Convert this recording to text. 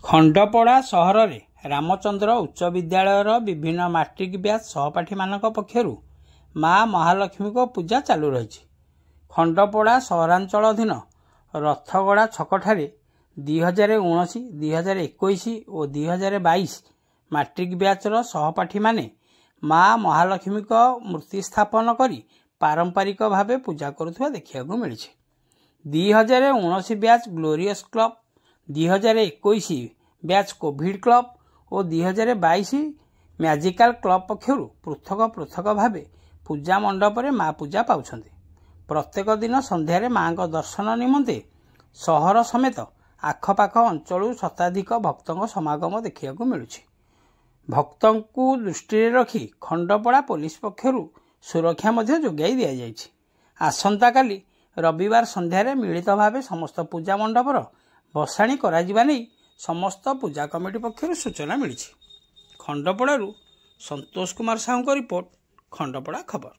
ଖଣ୍ଡପଡ଼ା ସହରରେ ରାମଚନ୍ଦ୍ର ଉଚ୍ଚ ବିଦ୍ୟାଳୟର ବିଭିନ୍ନ ମାଟ୍ରିକ ବ୍ୟାଚ୍ ସହପାଠୀମାନଙ୍କ ପକ୍ଷରୁ ମା ମହାଲକ୍ଷ୍ମୀଙ୍କ ପୂଜା ଚାଲୁ ରହିଛି। ଖଣ୍ଡପଡ଼ା ସହରାଞ୍ଚଳଧୀନ ରଥଗଡ଼ା ଛକଠାରେ 2019, 2021 ଓ 2022 ମାଟ୍ରିକ ବ୍ୟାଚ୍ର ସହପାଠୀମାନେ ମା ମହାଲକ୍ଷ୍ମୀଙ୍କ ମୂର୍ତ୍ତି ସ୍ଥାପନ କରି ପାରମ୍ପରିକ ଭାବେ ପୂଜା କରୁଥିବା ଦେଖିବାକୁ ମିଳିଛି। 2019 batch glorious club, 2021 batch covid club ଓ 2022 ମ୍ୟାଜିକାଲ କ୍ଲବ ପକ୍ଷରୁ ପୃଥକ ପୃଥକ ଭାବେ ପୂଜା ମଣ୍ଡପରେ ମା ପୂଜା ପାଉଛନ୍ତି। ପ୍ରତ୍ୟେକ ଦିନ ସନ୍ଧ୍ୟାରେ ମାଙ୍କ ଦର୍ଶନ ନିମନ୍ତେ ସହର ସମେତ ଆଖପାଖ ଅଞ୍ଚଳରୁ ଶତାଧିକ ଭକ୍ତଙ୍କ ସମାଗମ ଦେଖିବାକୁ ମିଳୁଛି। ଭକ୍ତଙ୍କୁ ଦୃଷ୍ଟିରେ ରଖି ଖଣ୍ଡପଡ଼ା ପୋଲିସ ପକ୍ଷରୁ ସୁରକ୍ଷା ମଧ୍ୟ ଯୋଗାଇ ଦିଆଯାଇଛି। ଆସନ୍ତାକାଲି ରବିବାର ସନ୍ଧ୍ୟାରେ ମିଳିତ ଭାବେ ସମସ୍ତ ପୂଜା ମଣ୍ଡପର ଭସାଣି କରାଯିବା ନେଇ ସମସ୍ତ ପୂଜା କମିଟି ପକ୍ଷରୁ ସୂଚନା ମିଳିଛି। ଖଣ୍ଡପଡ଼ାରୁ ସନ୍ତୋଷ କୁମାର ସାହୁଙ୍କ ରିପୋର୍ଟ, ଖଣ୍ଡପଡ଼ା ଖବର।